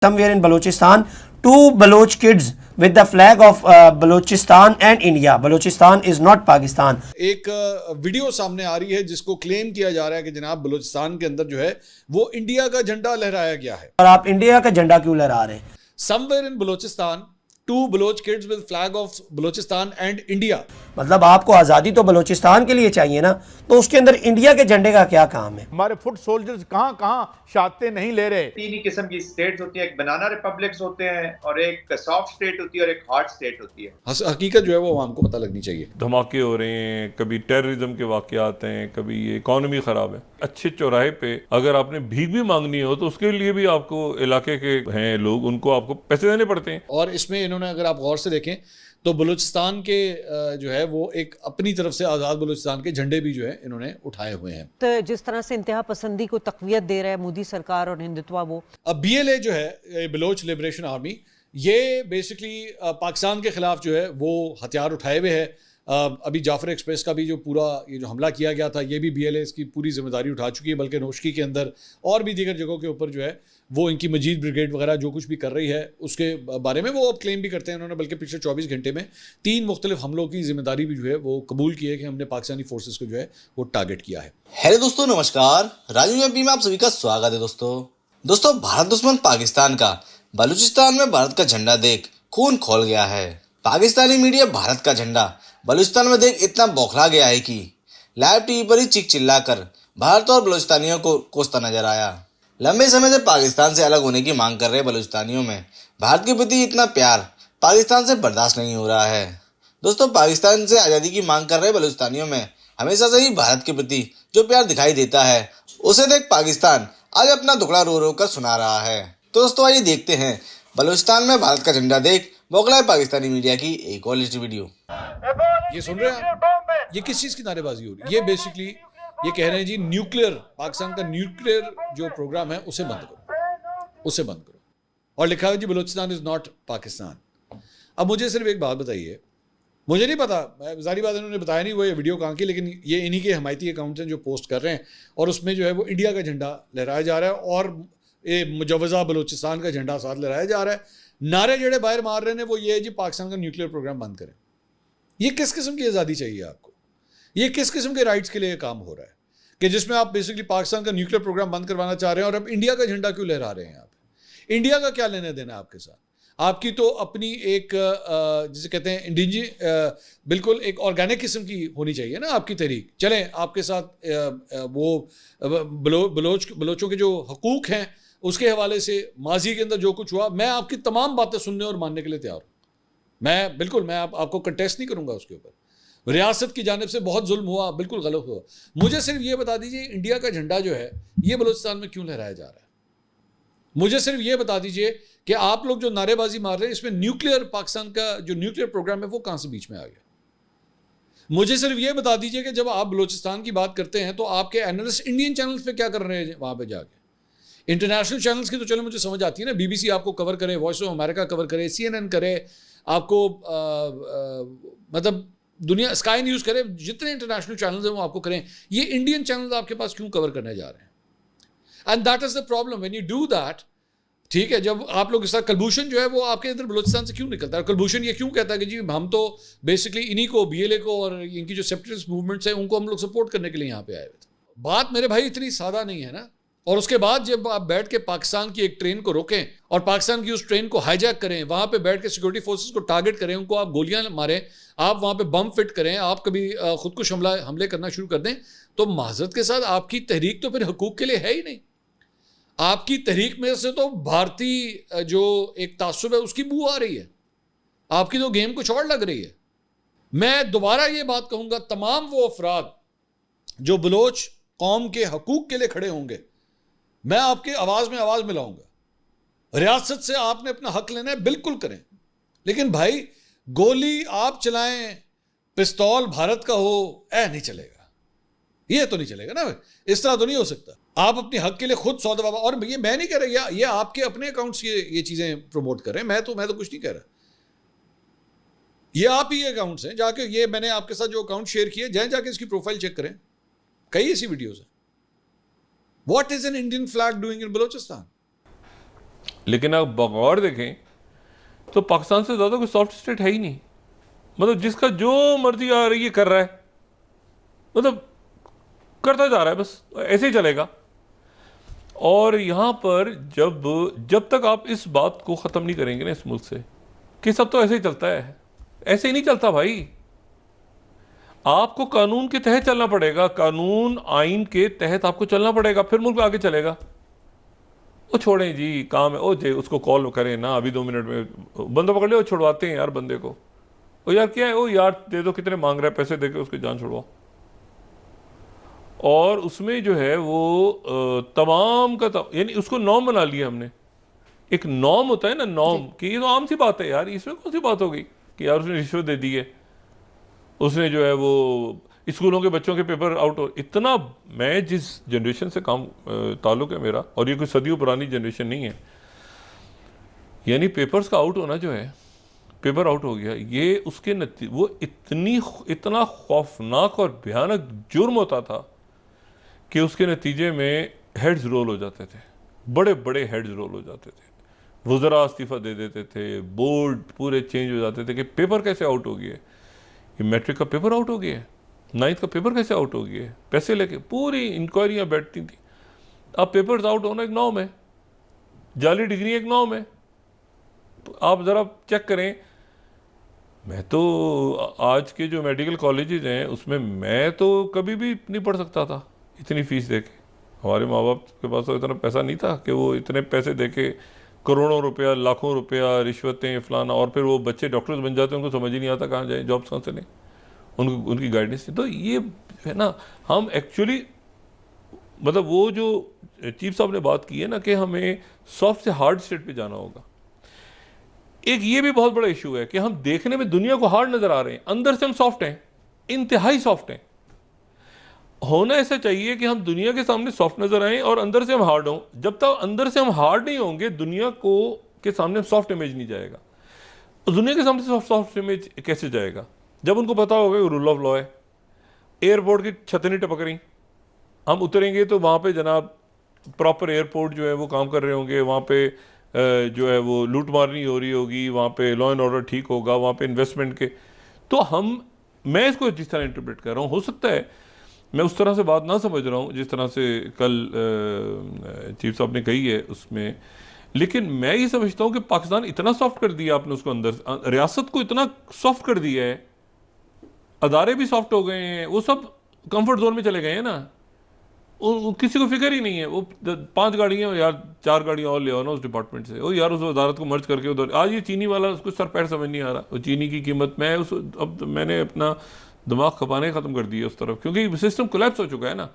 somewhere in Balochistan, two Baloch kids with the flag of Balochistan and India. Balochistan is not Pakistan. एक video सामने आ रही है जिसको claim किया जा रहा है कि जनाब बलूचिस्तान के अंदर जो है वो इंडिया का झंडा लहराया गया है। और आप इंडिया का झंडा क्यों लहरा रहे हैं? Somewhere in Balochistan, two Baloch kids with flag of Balochistan and India. मतलब आपको आज़ादी तो बलूचिस्तान के लिए चाहिए ना, तो उसके अंदर इंडिया के झंडे का क्या काम है? हमारे फुट सोल्जर्स कहां कहां शहादतें नहीं ले रहे। तीन ही किस्म की स्टेट्स होती है, एक बनाना रिपब्लिक्स होते हैं और एक सॉफ्ट स्टेट होती है और एक हार्ड स्टेट होती है। हकीकत जो है वो हमको पता लगनी चाहिए। धमाके हो रहे हैं, कभी टेररिज्म के वाकयात हैं, कभी ये इकॉनमी खराब है। अच्छे चौराहे पे अगर आपने भीख भी मांगनी हो तो उसके लिए भी आपको इलाके के हैं लोग, उनको आपको पैसे देने पड़ते हैं। और इसमें इन्होंने अगर आप गौर से देखें तो बलूचिस्तान के जो है वो एक अपनी तरफ से आज़ाद बलूचिस्तान के झंडे भी जो है इन्होंने उठाए हुए हैं। तो जिस तरह से इंतहा पसंदी को तक़वियत दे रहा है मोदी सरकार और हिंदुत्व, वो अब BLA जो है बलोच लिबरेशन आर्मी, ये बेसिकली पाकिस्तान के खिलाफ जो है वो हथियार उठाए हुए है। अभी जाफर एक्सप्रेस का भी जो पूरा ये जो हमला किया गया था, ये भी BLA इसकी पूरी जिम्मेदारी उठा चुकी है। बल्कि नोशकी के अंदर और भी दीगर जगहों के ऊपर जो है वो इनकी मजीद ब्रिगेड वगैरह जो कुछ भी कर रही है उसके बारे में वो अब क्लेम भी करते हैं उन्होंने। बल्कि पिछले 24 घंटे में 3 मुख्तलिफ हमलों की जिम्मेदारी भी जो है वो कबूल की है कि हमने पाकिस्तानी फोर्सेस को जो है वो टारगेट किया है। हेलो दोस्तों, नमस्कार। राजू में आप सभी का स्वागत है। दोस्तों भारत दुश्मन पाकिस्तान का बलूचिस्तान में भारत का झंडा देख खून खोल गया है। पाकिस्तानी मीडिया भारत का झंडा बलूचिस्तान में देख इतना बौखला गया है कि लाइव टीवी पर ही चीख चिल्लाकर भारत और बलूचिस्तानियों को कोसता नजर आया। लंबे समय से पाकिस्तान से अलग होने की मांग कर रहे बलूचिस्तानियों में भारत के प्रति इतना प्यार पाकिस्तान से बर्दाश्त नहीं हो रहा है। दोस्तों पाकिस्तान से आज़ादी की मांग कर रहे बलूचिस्तानियों में हमेशा से ही भारत के प्रति जो प्यार दिखाई देता है, उसे देख पाकिस्तान आज अपना दुखड़ा रो रो कर सुना रहा है। तो दोस्तों आइए देखते हैं बलूचिस्तान में भारत का झंडा देख बौखलाए पाकिस्तानी मीडिया की एक और लेटेस्ट वीडियो। ये सुन रहे हैं आप? ये किस चीज़ की नारेबाजी हो रही है? ये बेसिकली ये कह रहे हैं जी न्यूक्लियर, पाकिस्तान का न्यूक्लियर जो प्रोग्राम है उसे बंद करो, उसे बंद करो। और लिखा है जी बलूचिस्तान इज़ नॉट पाकिस्तान। अब मुझे सिर्फ एक बात बताइए, मुझे नहीं पता, जारी बात इन्होंने बताया नहीं वो ये वीडियो कहाँ की, लेकिन ये इन्हीं के हमायती अकाउंट्स हैं जो पोस्ट कर रहे हैं और उसमें जो है वो इंडिया का झंडा लहराया जा रहा है और ये मुजवजा बलूचिस्तान का झंडा साथ लहराया जा रहा है। नारे जड़े बाहर मार रहे हैं वो ये है जी पाकिस्तान का न्यूक्लियर प्रोग्राम बंद करें। ये किस किस्म की आज़ादी चाहिए आपको? ये किस किस्म के राइट्स के लिए काम हो रहा है कि जिसमें आप बेसिकली पाकिस्तान का न्यूक्लियर प्रोग्राम बंद करवाना चाह रहे हैं और अब इंडिया का झंडा क्यों लहरा रहे हैं आप? इंडिया का क्या लेना देना आपके साथ? आपकी तो अपनी एक जिसे कहते हैं बिल्कुल एक ऑर्गेनिक किस्म की होनी चाहिए ना आपकी तहरीक। चलें आपके साथ वो बलोचों के जो हकूक़ हैं उसके हवाले से माजी के अंदर जो कुछ हुआ, मैं आपकी तमाम बातें सुनने और मानने के लिए तैयार हूँ। मैं आपको कंटेस्ट नहीं करूँगा उसके ऊपर। रियासत की जानिब से बहुत जुल्म हुआ, बिल्कुल गलत हुआ। मुझे सिर्फ ये बता दीजिए इंडिया का झंडा जो है ये बलूचिस्तान में क्यों लहराया जा रहा है? मुझे सिर्फ ये बता दीजिए कि आप लोग जो नारेबाजी मार रहे हैं इसमें न्यूक्लियर, पाकिस्तान का जो न्यूक्लियर प्रोग्राम है वो कहाँ से बीच में आ गया? मुझे सिर्फ ये बता दीजिए कि जब आप बलूचिस्तान की बात करते हैं तो आपके एनालिस्ट इंडियन चैनल्स पे क्या कर रहे हैं वहाँ पे जाके? इंटरनेशनल चैनल्स की तो चलो मुझे समझ आती है ना, BBC आपको कवर करे, वॉइस ऑफ अमेरिका कवर करे, CNN करे, आपको मतलब दुनिया स्काई न्यूज़ करे, जितने इंटरनेशनल चैनल्स हैं वो आपको करें। ये इंडियन चैनल्स आपके पास क्यों कवर करने जा रहे हैं? And that is the problem when you do that. ठीक है, जब आप लोग इसका कलभूषण जो है वो आपके अंदर बलूचिस्तान से क्यों निकलता है? कलभूषण ये क्यों कहता है कि जी हम तो बेसिकली इन्हीं को, BLA को और इनकी जो सेपरेटिस्ट मूवमेंट्स हैं उनको हम लोग सपोर्ट करने के लिए यहाँ पे आए हुए थे। बात मेरे भाई इतनी सादा नहीं है ना। और उसके बाद जब आप बैठ के पाकिस्तान की एक ट्रेन को रोकें और पाकिस्तान की उस ट्रेन को हाईजैक करें, वहाँ पे बैठ के सिक्योरिटी फोर्सेस को टारगेट करें, उनको आप गोलियां मारें, आप वहाँ पे बम फिट करें, आप कभी खुदकुश हमले करना शुरू कर दें, तो माजरत के साथ आपकी तहरीक तो फिर हकूक़ के लिए है ही नहीं। आपकी तहरीक में से तो भारतीय जो एक तासुब है उसकी बू आ रही है, आपकी तो गेम कुछ और लग रही है। मैं दोबारा ये बात कहूँगा, तमाम वो अफराद जो बलोच कौम के हकूक़ के लिए खड़े होंगे, मैं आपकी आवाज़ में आवाज़ मिलाऊंगा। रियासत से आपने अपना हक लेना है, बिल्कुल करें, लेकिन भाई गोली आप चलाएं, पिस्तौल भारत का हो, नहीं चलेगा। ये तो नहीं चलेगा ना, इस तरह तो नहीं हो सकता। आप अपने हक के लिए खुद सौदा, और ये मैं नहीं कह रहा, ये आपके अपने अकाउंट्स ये चीज़ें प्रमोट कर रहे हैं, मैं तो कुछ नहीं कह रहा। ये आप ही अकाउंट्स हैं, जाके ये मैंने आपके साथ जो अकाउंट शेयर किए, जाके इसकी प्रोफाइल चेक करें, कई ऐसी वीडियोज़ हैं। What is an Indian flag doing in Balochistan? लेकिन आप बगौर देखें तो पाकिस्तान से ज़्यादा कोई सॉफ्ट स्टेट है ही नहीं। मतलब जिसका जो मर्जी आ रही है कर रहा है, मतलब करता जा रहा है, बस ऐसे ही चलेगा। और यहाँ पर जब तक आप इस बात को ख़त्म नहीं करेंगे ना इस मुल्क से कि सब तो ऐसे ही चलता है, ऐसे ही नहीं चलता भाई। आपको कानून के तहत चलना पड़ेगा, कानून आइन के तहत आपको चलना पड़ेगा, फिर मुल्क आगे चलेगा। वो छोड़ें जी, काम है, ओ जे उसको कॉल करें ना, अभी 2 मिनट में बंदा पकड़ लिया, छुड़वाते हैं यार बंदे को। ओ यार क्या है, ओ यार दे दो, कितने मांग रहा है, पैसे देके उसकी जान छुड़वाओ। और उसमें जो है वो तमाम का यानी उसको नॉर्म बना लिया हमने। एक नॉर्म होता है ना, नॉर्म, कि ये तो आम सी बात है यार, इसमें कौन सी बात हो गई कि यार उसने रिश्वत दे दी है, उसने जो है वो स्कूलों के बच्चों के पेपर आउट हो। इतना, मैं जिस जनरेशन से काम ताल्लुक़ है मेरा, और ये कोई सदियों पुरानी जनरेशन नहीं है, यानी पेपर्स का आउट होना जो है, पेपर आउट हो गया, ये उसके वो इतना खौफनाक और भयानक जुर्म होता था कि उसके नतीजे में हेड्स रोल हो जाते थे, बड़े बड़े हेड्स रोल हो जाते थे, वज़रा इस्तीफ़ा दे देते थे, बोर्ड पूरे चेंज हो जाते थे कि पेपर कैसे आउट हो गया, ये मैट्रिक का पेपर आउट हो गया है, 9th का पेपर कैसे आउट हो गया है, पैसे लेके पूरी इंक्वायरियाँ बैठती थी। अब पेपर्स आउट होना एक नॉर्म है, जाली डिग्री एक नॉर्म है। आप ज़रा चेक करें, मैं तो आज के जो मेडिकल कॉलेजेस हैं उसमें मैं तो कभी भी नहीं पढ़ सकता था इतनी फ़ीस दे के। हमारे माँ बाप के पास तो इतना पैसा नहीं था कि वो इतने पैसे दे के करोड़ों रुपया, लाखों रुपया, रिश्वतें, फलाना, और फिर वो बच्चे डॉक्टर्स बन जाते हैं, उनको समझ ही नहीं आता कहाँ जाए, जॉब्स कहाँ से लें, उनकी गाइडेंस नहीं। तो ये है ना, हम एक्चुअली मतलब वो जो चीफ साहब ने बात की है ना कि हमें सॉफ्ट से हार्ड स्टेट पे जाना होगा। एक ये भी बहुत बड़ा इशू है कि हम देखने में दुनिया को हार्ड नज़र आ रहे हैं, अंदर से हम सॉफ्ट हैं, इंतहाई सॉफ्ट हैं। होना ऐसा चाहिए कि हम दुनिया के सामने सॉफ्ट नज़र आएं और अंदर से हम हार्ड हों। जब तक अंदर से हम हार्ड नहीं होंगे, दुनिया को के सामने सॉफ्ट इमेज नहीं जाएगा। दुनिया के सामने सॉफ्ट इमेज कैसे जाएगा? जब उनको पता होगा कि रूल ऑफ लॉ है। एयरपोर्ट की छतें नहीं टपक रही, हम उतरेंगे तो वहाँ पे जनाब प्रॉपर एयरपोर्ट जो है वो काम कर रहे होंगे, वहाँ पे जो है वो लूटमार नहीं हो रही होगी, वहाँ पे लॉ एंड ऑर्डर ठीक होगा, वहाँ पे इन्वेस्टमेंट के। तो मैं इसको जिस तरह इंटरप्रेट कर रहा हूँ, हो सकता है मैं उस तरह से बात ना समझ रहा हूँ जिस तरह से कल चीफ साहब ने कही है उसमें, लेकिन मैं ये समझता हूँ कि पाकिस्तान इतना सॉफ्ट कर दिया आपने उसको, अंदर रियासत को इतना सॉफ्ट कर दिया है, अदारे भी सॉफ्ट हो गए हैं, वो सब कंफर्ट जोन में चले गए हैं ना, किसी को फिक्र ही नहीं है। वो 5 गाड़ियाँ यार, 4 गाड़ियाँ और ले आओ ना उस डिपार्टमेंट से, वो यार उस वजारत को मर्ज करके उधर। आज ये चीनी वाला, उसको सर पैर समझ नहीं आ रहा, वो चीनी की कीमत अब मैंने अपना दिमाग खपाने ख़त्म कर दिए उस तरफ, क्योंकि सिस्टम कोलैप्स हो चुका है ना।